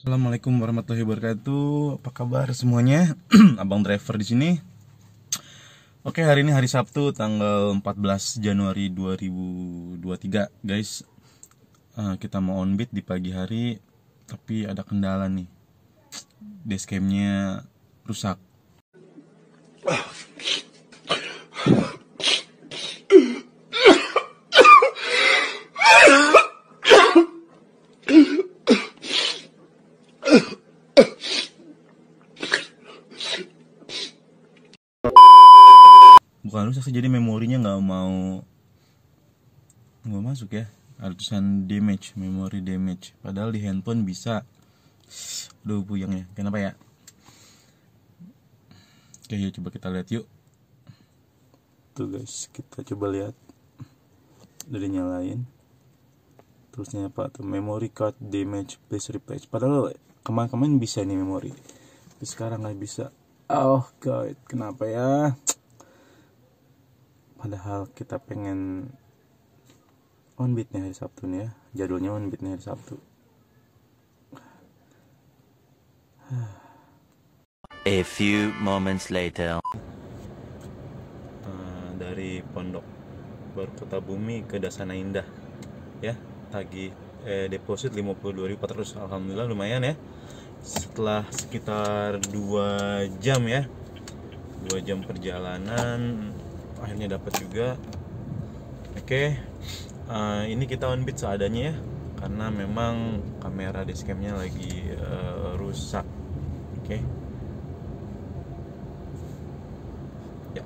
Assalamualaikum warahmatullahi wabarakatuh. Apa kabar semuanya? Abang driver di sini. Oke, hari ini hari Sabtu tanggal 14 Januari 2023, guys. Kita mau on beat di pagi hari, tapi ada kendala nih. Dashcamnya rusak. Bukan rusak sih, jadi memorinya nggak masuk ya. Ada tulisan damage, memory damage. Padahal di handphone bisa. Aduh, puyeng ya. Kenapa ya? Oke, yuk coba kita lihat yuk. Tuh guys, kita coba lihat. Dari nyalain. Terusnya apa tuh? Memory card damage, please replace. Padahal kemarin bisa nih memori. Tapi sekarang nggak bisa. Oh god, kenapa ya? Padahal kita pengen on beat nih hari Sabtu nih ya. Jadwalnya on beat nih hari Sabtu. A few moments later. Dari Pondok Baru Kertabumi ke Dasana Indah ya, tagih deposit 52.400. Alhamdulillah lumayan ya. Setelah sekitar 2 jam ya, 2 jam perjalanan akhirnya dapat juga. Oke, ini kita on beat seadanya ya, karena memang kamera dashcamnya lagi rusak. Oke. Ya.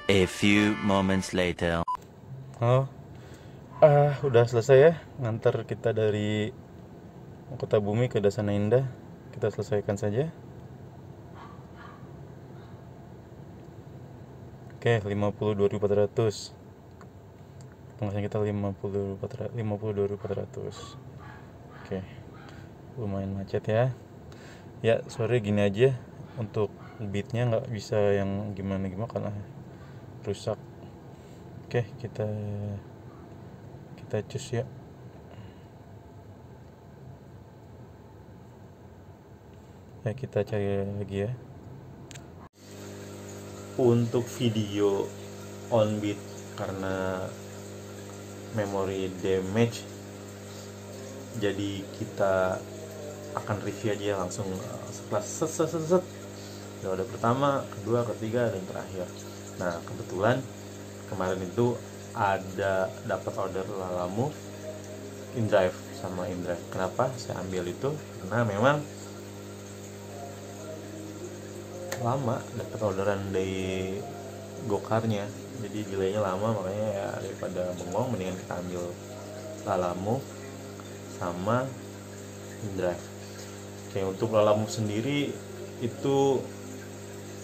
A few moments later. Oh, udah selesai ya ngantar kita dari Kota Bumi ke Dasana Indah. Kita selesaikan saja. Oke, 52.400. Penghasilan kita 52.400. Oke, lumayan macet ya. Ya, sorry gini aja. Untuk beatnya nggak bisa yang gimana-gimana karena rusak. Oke, kita cus ya. Ya, kita cari lagi ya. Untuk video on beat karena memory damage, jadi kita akan review aja langsung setelah set. Udah ada pertama, kedua, ketiga, dan terakhir. Nah, kebetulan kemarin itu ada dapat order Lalamove InDrive sama InDrive. Kenapa saya ambil itu? Karena memang lama dapat orderan dari Gokarnya, jadi delaynya lama, makanya ya daripada bengong mendingan kita ambil Lalamove sama InDrive. Oke, untuk Lalamove sendiri itu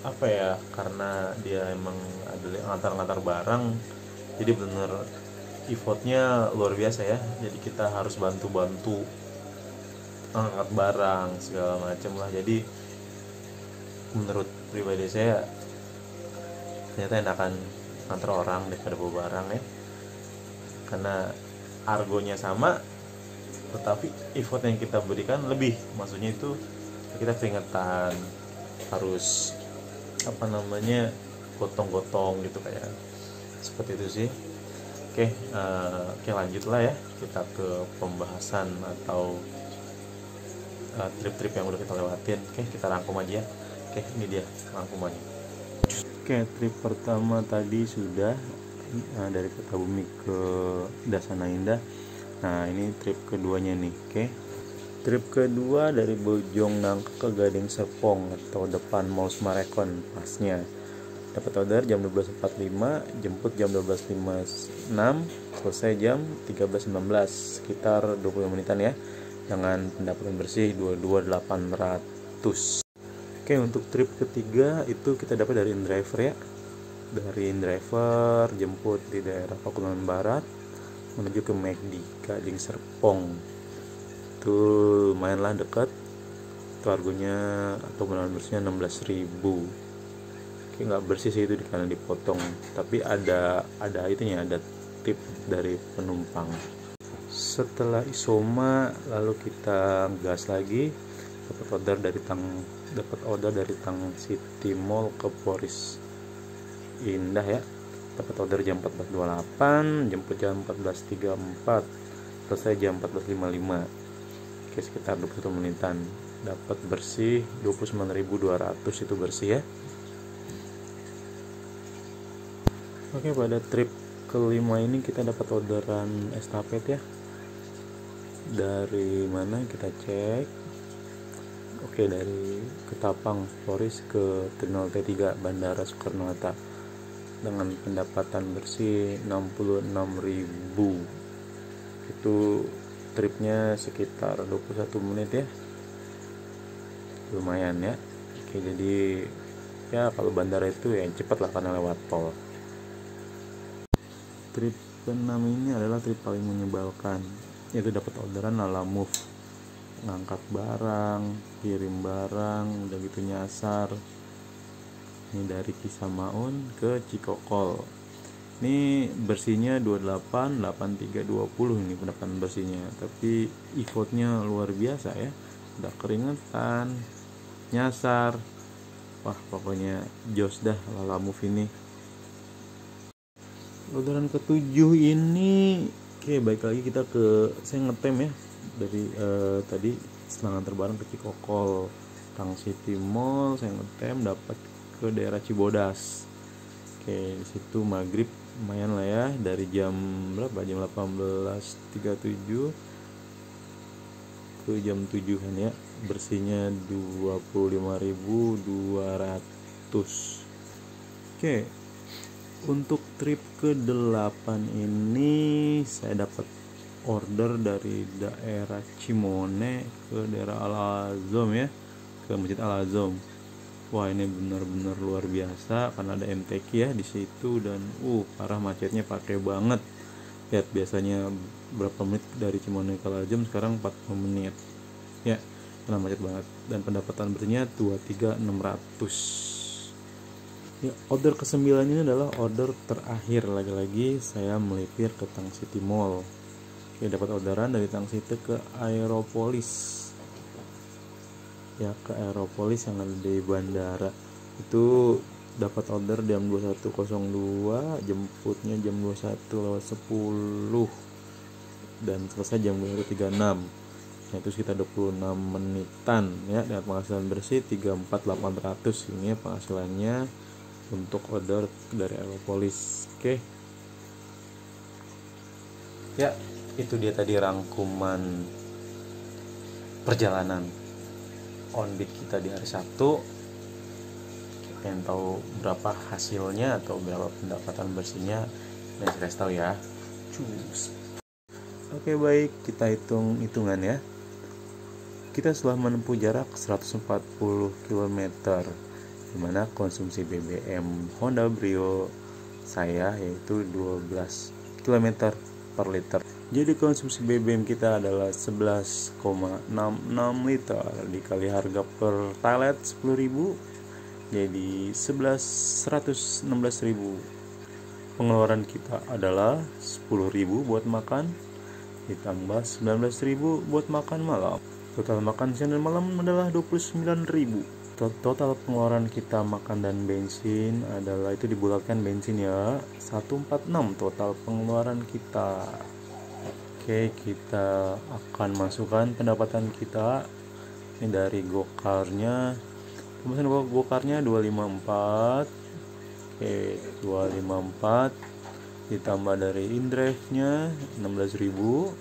apa ya, karena dia emang ada ngantar barang, jadi bener effortnya luar biasa ya. Jadi kita harus bantu angkat barang segala macam lah. Jadi menurut pribadi saya ternyata enakan ngantar orang daripada bawa barang ya, karena argonya sama tetapi effort yang kita berikan lebih. Maksudnya itu kita peringatan harus gotong-gotong gitu, kayak seperti itu sih. Oke, lanjutlah ya kita ke pembahasan atau trip-trip yang udah kita lewatin. Oke, kita rangkum aja ya. Oke, ini dia rangkumannya. Oke, trip pertama tadi sudah dari Kertabumi ke Dasana Indah. Nah, ini trip keduanya nih. Oke, trip kedua dari Bojong Nangka ke Gading Serpong atau depan Mall Sumarekon pasnya. Dapat order jam 12.45, jemput jam 12.56, selesai jam 13.19, sekitar 20 menitan ya, dengan pendapatan bersih 22.800. Oke, untuk trip ketiga itu kita dapat dari InDriver ya. Dari InDriver jemput di daerah Pakualaman Barat menuju ke McD Gading Serpong. Itu lumayanlah dekat. Itu harganya atau pendapatan bersihnya 16.000. Oke, nggak bersih sih itu karena dipotong, tapi ada itunya, ada tip dari penumpang. Setelah Isoma lalu kita gas lagi, dapat order dari Tang City Mall ke Poris Indah ya. Dapat order jam 14.28, jemput jam 14.34, selesai jam 14.55. Oke, sekitar 21 menitan. Dapat bersih 29.200 itu bersih ya. Oke, pada trip kelima ini kita dapat orderan estafet ya. Dari mana kita cek? Oke, dari Ketapang Poris ke Terminal T3 Bandara Soekarno-Hatta dengan pendapatan bersih 66.000. Itu tripnya sekitar 21 menit ya, lumayan ya. Oke, jadi ya kalau bandara itu ya cepat lah karena lewat tol. Trip ke-6 ini adalah trip paling menyebalkan, yaitu dapat orderan ala move, ngangkat barang, kirim barang, udah gitu nyasar. Ini dari Kisamaun ke Cikokol. Ini bersihnya 28, 83, 20 ini pendapatan bersihnya. Tapi effort-nya luar biasa ya. Udah keringetan, nyasar. Wah, pokoknya jos dah Lala Move ini. Orderan ke-7 ini, oke, baik lagi kita saya ngetem ya. Dari tadi setelah nganter barang ke Cikokol, Tang City Mall, saya ngetem dapat ke daerah Cibodas. Oke, di situ maghrib lumayan lah ya, dari jam berapa? Jam 18.37 ke jam 7 kan ya. Bersihnya 25.200. Oke. Untuk trip ke-8 ini saya dapat order dari daerah Cimone ke daerah Al-Azom ya, ke Masjid Al-Azom. Wah, ini benar-benar luar biasa karena ada MTQ ya di situ, dan parah macetnya pakai banget. Lihat, biasanya berapa menit dari Cimone ke Al-Azom, sekarang 40 menit. Ya, karena macet banget, dan pendapatan bersihnya 23.600. Ya, order ke-9 ini adalah order terakhir, lagi-lagi saya melipir ke Tang City Mall. Oke, dapat orderan dari Tang City ke Aeropolis. Ya, ke Aeropolis yang ada di bandara. Itu dapat order jam 21.02, jemputnya jam 21.10 dan selesai jam 21.36. Nah, itu sekitar 26 menitan ya, dengan penghasilan bersih 34.800. Ini penghasilannya untuk order dari Aeropolis. Oke. Ya, itu dia tadi rangkuman perjalanan onbit kita di hari Sabtu. Pengen tahu berapa hasilnya atau berapa pendapatan bersihnya, dan saya kasih tahu ya. Cus. Oke, baik, kita hitungan ya. Kita setelah menempuh jarak 140 km, dimana konsumsi BBM Honda Brio saya yaitu 12 km per liter. Jadi konsumsi BBM kita adalah 11,66 liter dikali harga Pertalite 10.000, jadi 116.000. Pengeluaran kita adalah 10.000 buat makan ditambah 19.000 buat makan malam. Total makan siang dan malam adalah 29.000. Total pengeluaran kita makan dan bensin adalah, itu dibulatkan bensin ya, 146 total pengeluaran kita. Oke, kita akan masukkan pendapatan kita ini dari Gokarnya Kemudian gokarnya 254. Oke, 254 ditambah dari indrive-nya 16.000,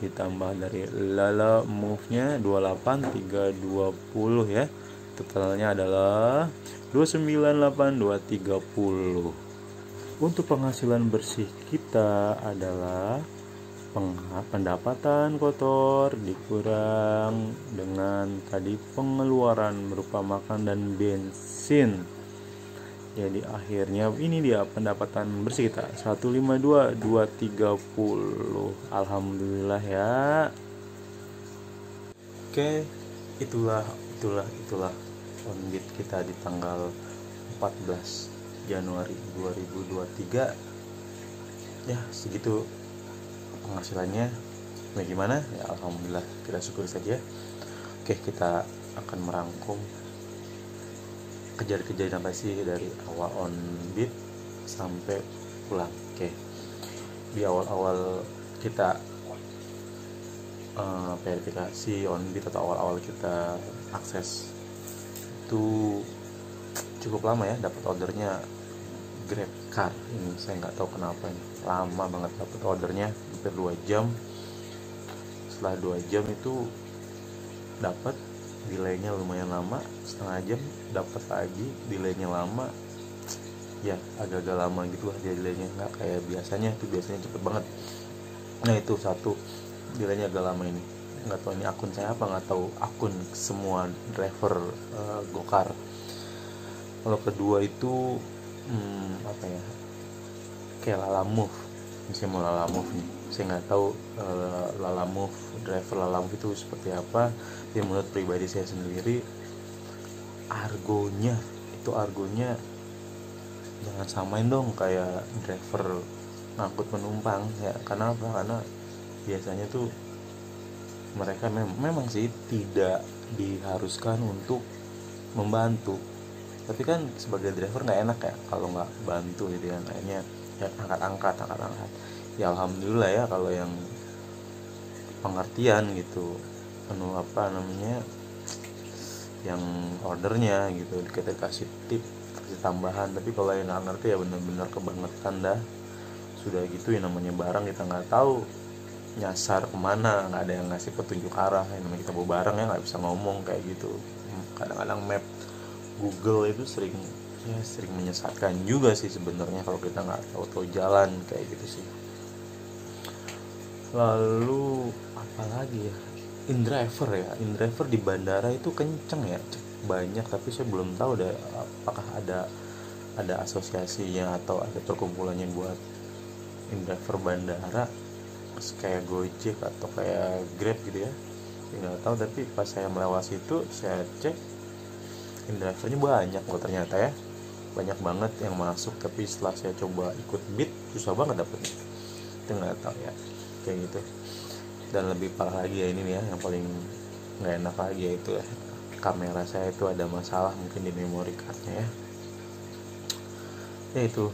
ditambah dari Lala Move-nya 28320 ya. Totalnya adalah 298.230. Untuk penghasilan bersih kita adalah pendapatan kotor dikurang dengan tadi pengeluaran berupa makan dan bensin. Jadi akhirnya ini dia pendapatan bersih kita 152.230. Alhamdulillah ya. Oke, itulah Onbit kita di tanggal 14 Januari 2023. Ya, segitu penghasilannya. Bagaimana? Ya alhamdulillah, kita syukuri saja. Oke, kita akan merangkum kejadian apa sih dari awal Onbit sampai pulang. Oke, di awal-awal kita verifikasi Onbit atau awal-awal kita akses itu cukup lama ya, dapat ordernya Grab Car. Ini saya nggak tahu kenapa ini lama banget dapat ordernya, hampir 2 jam. Setelah 2 jam itu dapat, delaynya lumayan lama, setengah jam dapat lagi, delaynya lama. Ya agak-agak lama gitu lah delaynya, nggak kayak biasanya. Itu biasanya cepet banget. Nah itu satu, delaynya agak lama ini. Nggak tahu ini akun saya apa, nggak tahu akun semua driver Gokar. Kalau kedua itu apa ya, kayak Lala Move. Saya mau Lala Move nih, saya nggak tahu Lala Move, driver Lala Move itu seperti apa. Ya menurut pribadi saya sendiri, argonya jangan samain dong kayak driver ngangkut penumpang ya. Kenapa? Karena biasanya tuh mereka memang sih tidak diharuskan untuk membantu, tapi kan sebagai driver nggak enak ya kalau nggak bantu gitu kan. Akhirnya ya angkat. Ya alhamdulillah ya kalau yang pengertian gitu, penuh apa namanya, yang ordernya gitu kita kasih tip, kasih tambahan. Tapi kalau yang nggak ngerti ya benar-benar kebangetan dah. Sudah gitu ya namanya barang kita nggak tahu nyasar kemana, nggak ada yang ngasih petunjuk arah. Yang namanya kita bawa barang ya nggak bisa ngomong kayak gitu. Kadang-kadang map Google itu sering menyesatkan juga sih sebenarnya kalau kita nggak tahu jalan kayak gitu sih. Lalu apalagi ya, InDriver di bandara itu kenceng ya, banyak. Tapi saya belum tahu deh apakah ada asosiasinya atau ada perkumpulannya buat InDriver bandara kayak Gojek atau kayak Grab gitu ya. Nggak tahu, tapi pas saya melewati itu saya cek InDrivernya banyak kok ternyata ya, banyak banget yang masuk. Tapi setelah saya coba ikut bid susah banget dapetnya. Itu nggak tahu ya kayak gitu. Dan lebih parah lagi ya ini ya, yang paling nggak enak lagi yaitu ya, kamera saya itu ada masalah mungkin di memory cardnya ya. Ya itu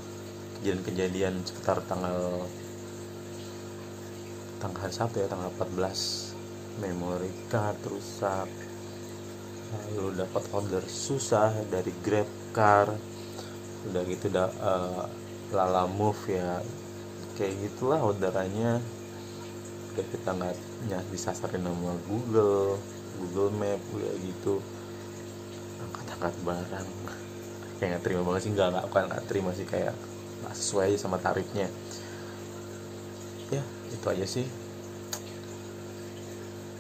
kejadian sekitar tanggal hari Sabtu ya, tanggal 14, memory card rusak, lalu dapat order susah dari Grab Car, udah gitu Lala Move ya, kayak gitulah orderannya. Udah kita nggak disasarin sama Google Map udah gitu, angkat barang kayak nggak terima banget sih. Nggak terima sih, kayak nggak sesuai sama tarifnya. Ya itu aja sih,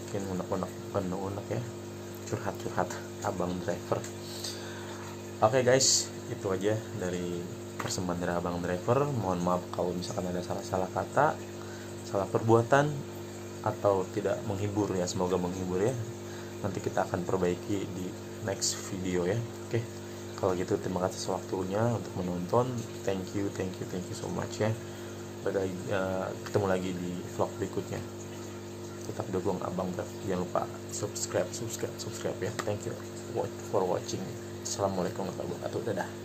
mungkin unek-unek ya, curhat abang driver. Oke guys, itu aja dari persembahan dari abang driver. Mohon maaf kalau misalkan ada salah kata, salah perbuatan, atau tidak menghibur ya. Semoga menghibur ya. Nanti kita akan perbaiki di next video ya. Oke, kalau gitu terima kasih waktunya untuk menonton. Thank you so much ya. Ketemu lagi di vlog berikutnya. Tetap dukung abang driver, jangan lupa subscribe ya. Thank you for watching. Assalamualaikum warahmatullahi wabarakatuh. Dadah.